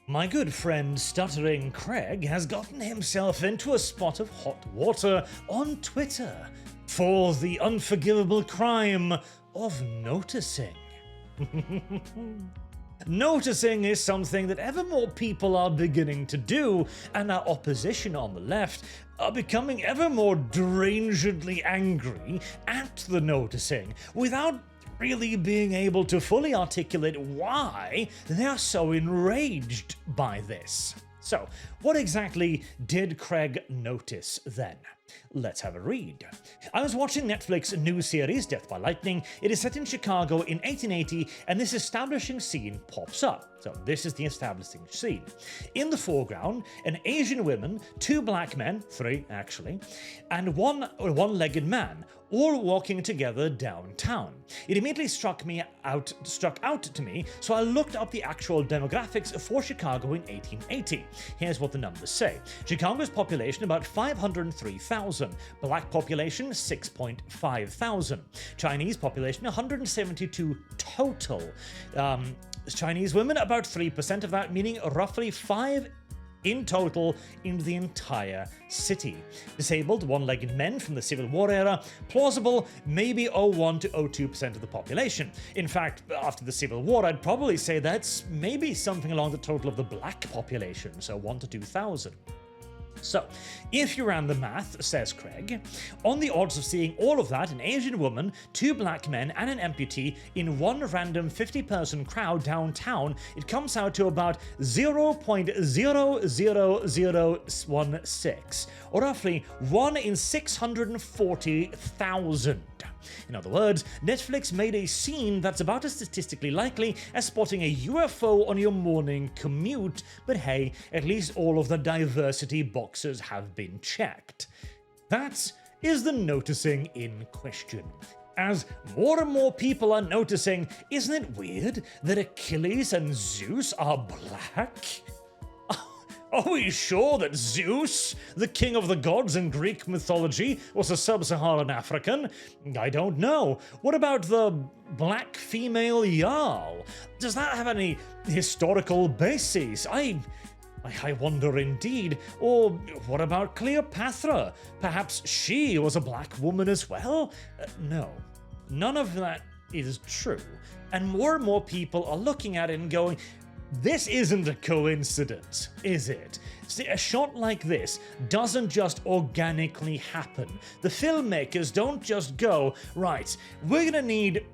My good friend Stuttering Craig has gotten himself into a spot of hot water on Twitter for the unforgivable crime of noticing. Noticing is something that ever more people are beginning to do, and our opposition on the left are becoming ever more derangedly angry at the noticing, without really being able to fully articulate why they are so enraged by this. So, what exactly did Craig notice then? Let's have a read. I was watching Netflix new series Death by Lightning. It is set in Chicago in 1880, and this establishing scene pops up. So this is the establishing scene. In the foreground, an Asian woman, 2 black men, 3 actually, and one one-legged man, all walking together downtown. It immediately struck out to me, so I looked up the actual demographics for Chicago in 1880. Here's what the numbers say. Chicago's population about 503,000, black population 6.5 thousand, Chinese population 172 total, Chinese women about 3% of that, meaning roughly 5 in total in the entire city. Disabled one-legged men from the Civil War era, plausible maybe 0.1 to 0.2% of the population. In fact, after the Civil War, I'd probably say that's maybe something along the total of the black population, so 1 to 2,000. So, if you ran the math, says Craig, on the odds of seeing all of that, an Asian woman, 2 black men, and an amputee in one random 50-person crowd downtown, it comes out to about 0.00016, or roughly 1 in 640,000. In other words, Netflix made a scene that's about as statistically likely as spotting a UFO on your morning commute, but hey, at least all of the diversity boxes have been checked. That is the noticing in question. As more and more people are noticing, isn't it weird that Achilles and Zeus are black? Are we sure that Zeus, the king of the gods in Greek mythology, was a sub-Saharan African? I don't know. What about the black female Jarl? Does that have any historical basis? I wonder indeed. Or what about Cleopatra? Perhaps she was a black woman as well? No, none of that is true. And more people are looking at it and going, this isn't a coincidence, is it? See, a shot like this doesn't just organically happen. The filmmakers don't just go, right, we're gonna need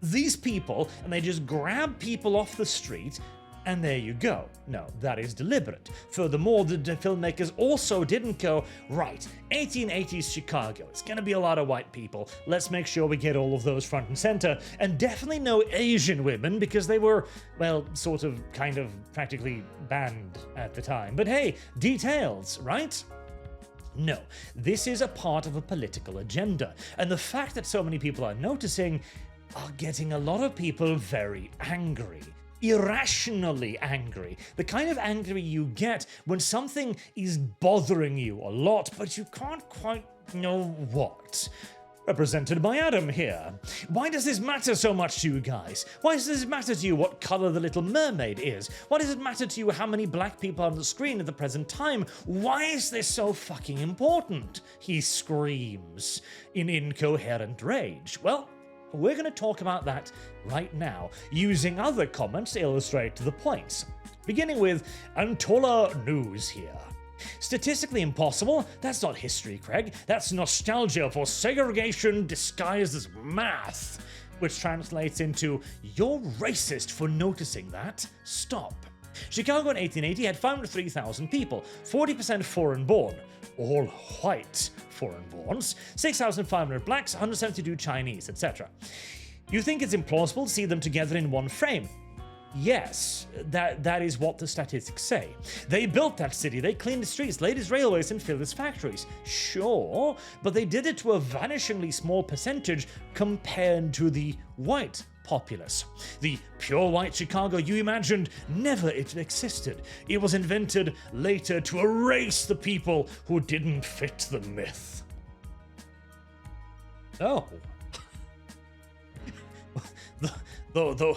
these people, and they just grab people off the street, and there you go. No, that is deliberate. Furthermore, the filmmakers also didn't go, right, 1880s Chicago, it's gonna be a lot of white people, let's make sure we get all of those front and center, and definitely no Asian women, because they were, well, sort of, kind of, practically banned at the time. But hey, details, right? No, this is a part of a political agenda, and the fact that so many people are noticing are getting a lot of people very angry. Irrationally angry. The kind of angry you get when something is bothering you a lot, but you can't quite know what. Represented by Adam here. Why does this matter so much to you guys? Why does this matter to you what color the Little Mermaid is? Why does it matter to you how many black people are on the screen at the present time? Why is this so fucking important? He screams in incoherent rage. Well, we're going to talk about that right now, using other comments to illustrate the points. Beginning with Antola News here. Statistically impossible? That's not history, Craig. That's nostalgia for segregation disguised as math. Which translates into, you're racist for noticing that. Stop. Chicago in 1880 had 503,000 people, 40% foreign-born. All white foreign-borns, 6,500 blacks, 172 Chinese, etc. You think it's implausible to see them together in one frame? Yes, that is what the statistics say. They built that city, they cleaned the streets, laid its railways, and filled its factories. Sure, but they did it to a vanishingly small percentage compared to the white populace. The pure white Chicago you imagined never existed. It was invented later to erase the people who didn't fit the myth. Oh. the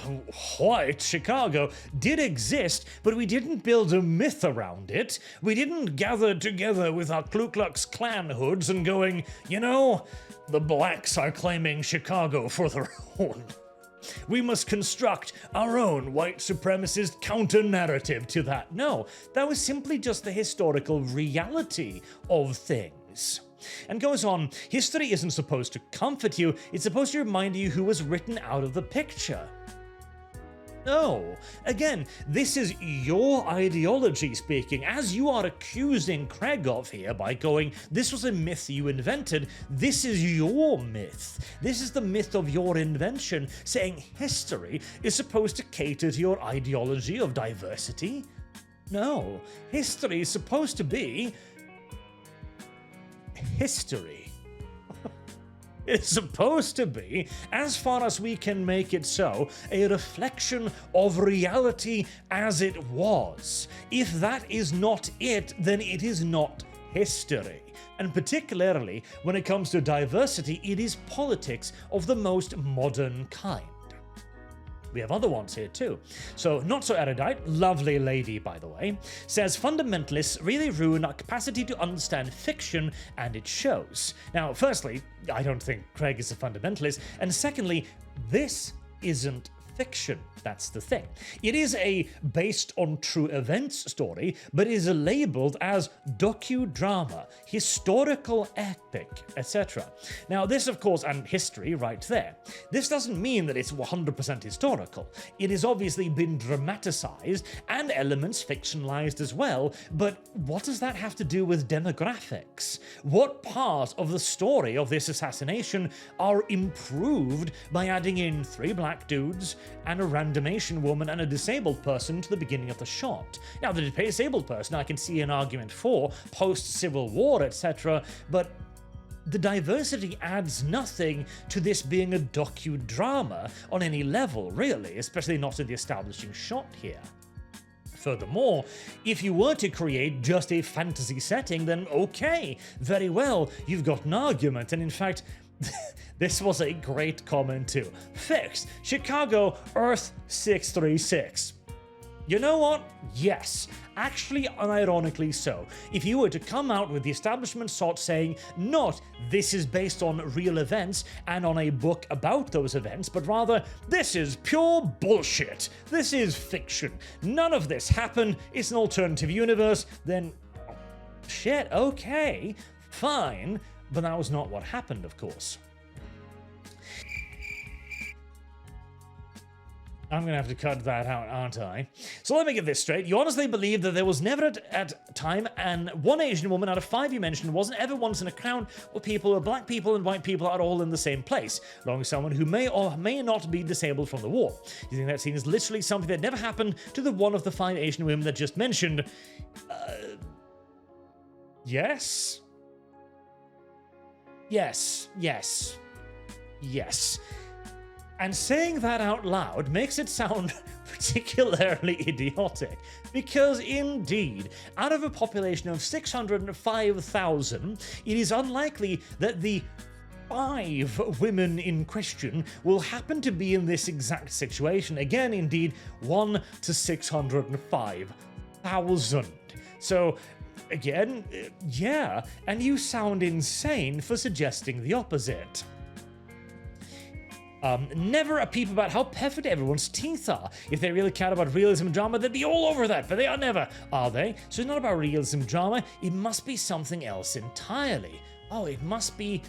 white Chicago did exist, but we didn't build a myth around it. We didn't gather together with our Ku Klux Klan hoods and going, you know, the blacks are claiming Chicago for their own. We must construct our own white supremacist counter-narrative to that. No, that was simply just the historical reality of things. And goes on, history isn't supposed to comfort you, it's supposed to remind you who was written out of the picture. No. Again, this is your ideology speaking, as you are accusing Craig of here by going, this was a myth you invented, this is your myth. This is the myth of your invention, saying history is supposed to cater to your ideology of diversity. No, history is supposed to be history. It's supposed to be, as far as we can make it so, a reflection of reality as it was. If that is not it, then it is not history. And particularly when it comes to diversity, it is politics of the most modern kind. We have other ones here too. So, not so erudite, lovely lady by the way, says fundamentalists really ruin our capacity to understand fiction, and it shows. Now, firstly, I don't think Craig is a fundamentalist, and secondly, this isn't fiction. That's the thing. It is a based on true events story, but is labeled as docudrama, historical epic, etc. Now this, of course, and history right there. This doesn't mean that it's 100% historical. It has obviously been dramatized and elements fictionalized as well, but what does that have to do with demographics? What part of the story of this assassination are improved by adding in 3 black dudes and a random Asian woman and a disabled person to the beginning of the shot? Now, the disabled person I can see an argument for, post-Civil War, etc., but the diversity adds nothing to this being a docudrama on any level, really, especially not in the establishing shot here. Furthermore, if you were to create just a fantasy setting, then okay, very well, you've got an argument, and in fact, this was a great comment too. Fixed. Chicago, Earth 636. You know what? Yes. Actually, unironically so. If you were to come out with the establishment sort saying, not this is based on real events and on a book about those events, but rather, this is pure bullshit. This is fiction. None of this happened. It's an alternative universe. Then, oh, shit, okay, fine. But that was not what happened, of course. I'm gonna have to cut that out, aren't I? So let me get this straight. You honestly believe that there was never at time and one Asian woman out of 5 you mentioned wasn't ever once in a crowd where people, black people and white people are all in the same place, along with someone who may or may not be disabled from the war. You think that scene is literally something that never happened to the one of the 5 Asian women that just mentioned? Yes? Yes, yes, yes. And saying that out loud makes it sound particularly idiotic, because indeed, out of a population of 605,000, it is unlikely that the 5 women in question will happen to be in this exact situation. Again, indeed, 1 to 605,000. So, again, yeah, and you sound insane for suggesting the opposite. Never a peep about how perfect everyone's teeth are. If they really cared about realism drama, they'd be all over that, but they are never, are they? So it's not about realism drama, it must be something else entirely. Oh, it must be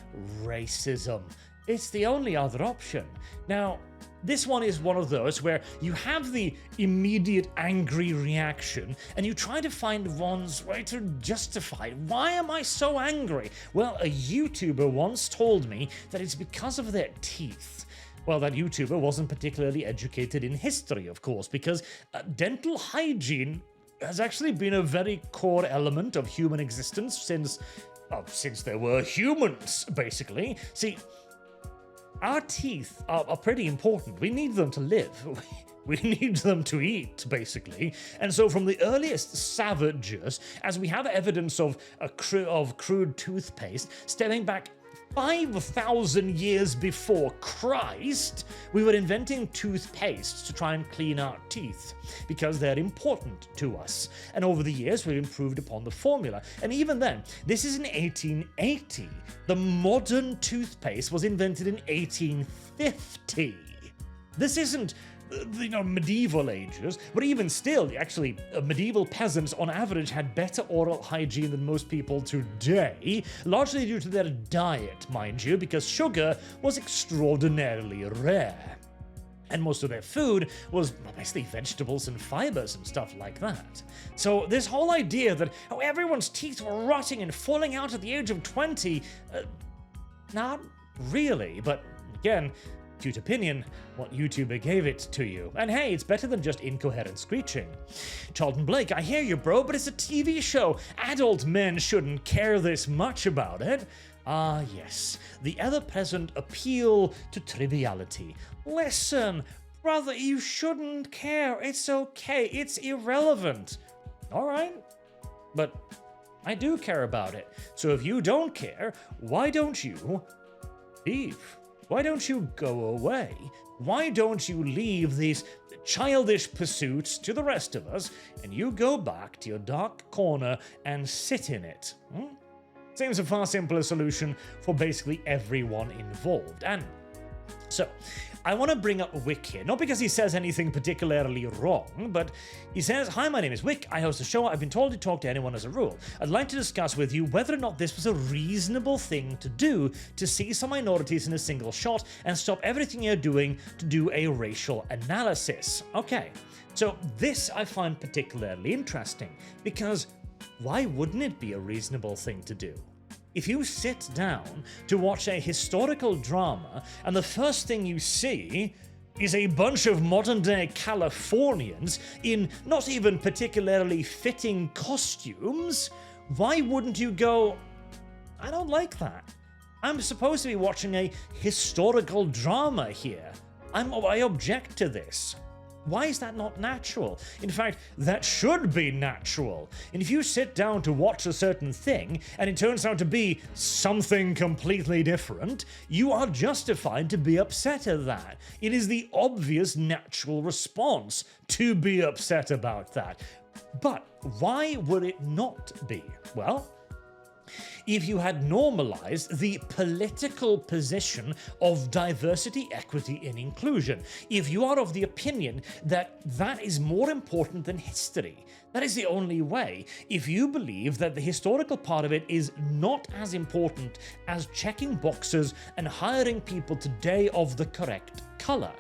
racism. It's the only other option. Now, this one is one of those where you have the immediate angry reaction and you try to find one's way to justify it. Why am I so angry? Well, a YouTuber once told me that it's because of their teeth. Well, that YouTuber wasn't particularly educated in history, of course, because dental hygiene has actually been a very core element of human existence since there were humans, basically. See, our teeth are pretty important. We need them to live. We need them to eat, basically. And so from the earliest savages, as we have evidence of crude toothpaste stemming back 5,000 years before Christ, we were inventing toothpaste to try and clean our teeth because they're important to us. And over the years, we've improved upon the formula. And even then, this is in 1880. The modern toothpaste was invented in 1850. This isn't medieval ages, but even still, actually, medieval peasants on average had better oral hygiene than most people today, largely due to their diet, mind you, because sugar was extraordinarily rare. And most of their food was basically vegetables and fibers and stuff like that. So this whole idea that everyone's teeth were rotting and falling out at the age of 20, not really, but again, cute opinion, what YouTuber gave it to you. And hey, it's better than just incoherent screeching. Charlton Blake, I hear you, bro, but it's a TV show. Adult men shouldn't care this much about it. Ah, yes, the ever-present appeal to triviality. Listen, brother, you shouldn't care. It's okay. It's irrelevant. All right, but I do care about it. So if you don't care, why don't you leave? Why don't you go away? Why don't you leave these childish pursuits to the rest of us and you go back to your dark corner and sit in it? Seems a far simpler solution for basically everyone involved. And so, I want to bring up Wick here, not because he says anything particularly wrong, but he says, "Hi, my name is Wick. I host a show. I've been told to talk to anyone as a rule. I'd like to discuss with you whether or not this was a reasonable thing to do to see some minorities in a single shot and stop everything you're doing to do a racial analysis." Okay, so this I find particularly interesting, because why wouldn't it be a reasonable thing to do? If you sit down to watch a historical drama and the first thing you see is a bunch of modern-day Californians in not even particularly fitting costumes, why wouldn't you go, I don't like that. I'm supposed to be watching a historical drama here. I object to this. Why is that not natural? In fact, that should be natural. And if you sit down to watch a certain thing and it turns out to be something completely different, you are justified to be upset at that. It is the obvious natural response to be upset about that. But why would it not be? Well, if you had normalized the political position of diversity, equity, and inclusion, if you are of the opinion that that is more important than history, that is the only way. If you believe that the historical part of it is not as important as checking boxes and hiring people today of the correct color,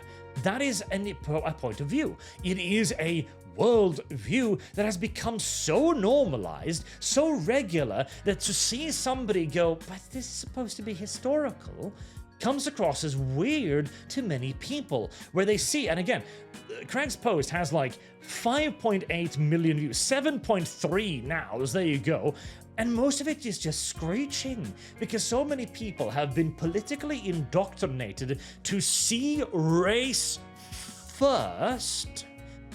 that is a point of view. It is a world view that has become so normalized, so regular, that to see somebody go, but this is supposed to be historical, comes across as weird to many people, where they see, and again, Craig's post has like 5.8 million views, 7.3 now, so there you go, and most of it is just screeching, because so many people have been politically indoctrinated to see race first,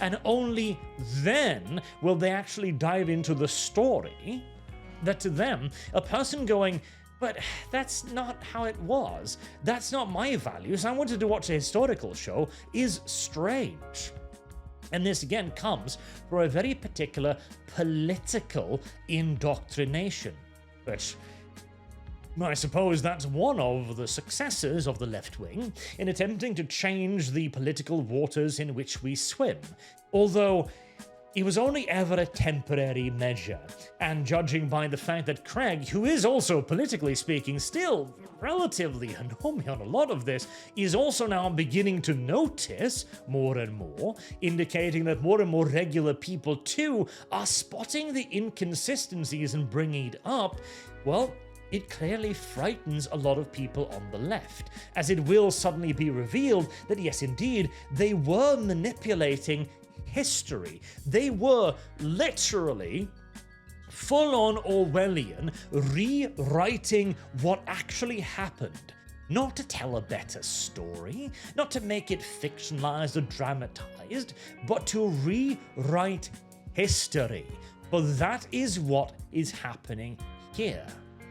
and only then will they actually dive into the story, that to them, a person going, but that's not how it was, that's not my values, I wanted to watch a historical show, is strange. And this again comes from a very particular political indoctrination, which I suppose that's one of the successes of the left wing in attempting to change the political waters in which we swim, although it was only ever a temporary measure, and judging by the fact that Craig, who is also politically speaking still relatively anomie on a lot of this, is also now beginning to notice more and more, indicating that more and more regular people too are spotting the inconsistencies and bringing it up, well, it clearly frightens a lot of people on the left, as it will suddenly be revealed that yes, indeed, they were manipulating history. They were literally full-on Orwellian, rewriting what actually happened. Not to tell a better story, not to make it fictionalized or dramatized, but to rewrite history. But that is what is happening here.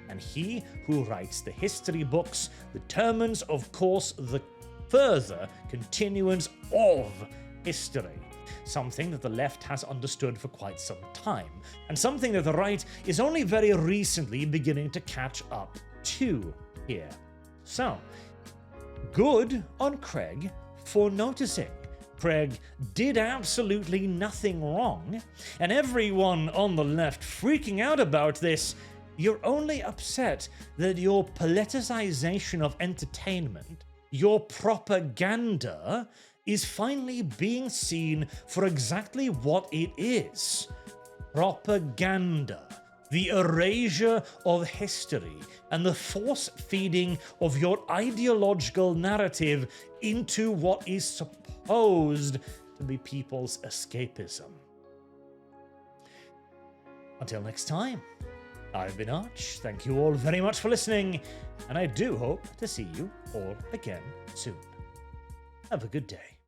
and he who writes the history books determines, of course, the further continuance of history. Something that the left has understood for quite some time, and something that the right is only very recently beginning to catch up to here. So, good on Craig for noticing. Craig did absolutely nothing wrong, and everyone on the left freaking out about this, you're only upset that your politicization of entertainment, your propaganda, is finally being seen for exactly what it is. Propaganda. The erasure of history and the force-feeding of your ideological narrative into what is supposed to be people's escapism. Until next time, I've been Arch. Thank you all very much for listening, and I do hope to see you all again soon. Have a good day.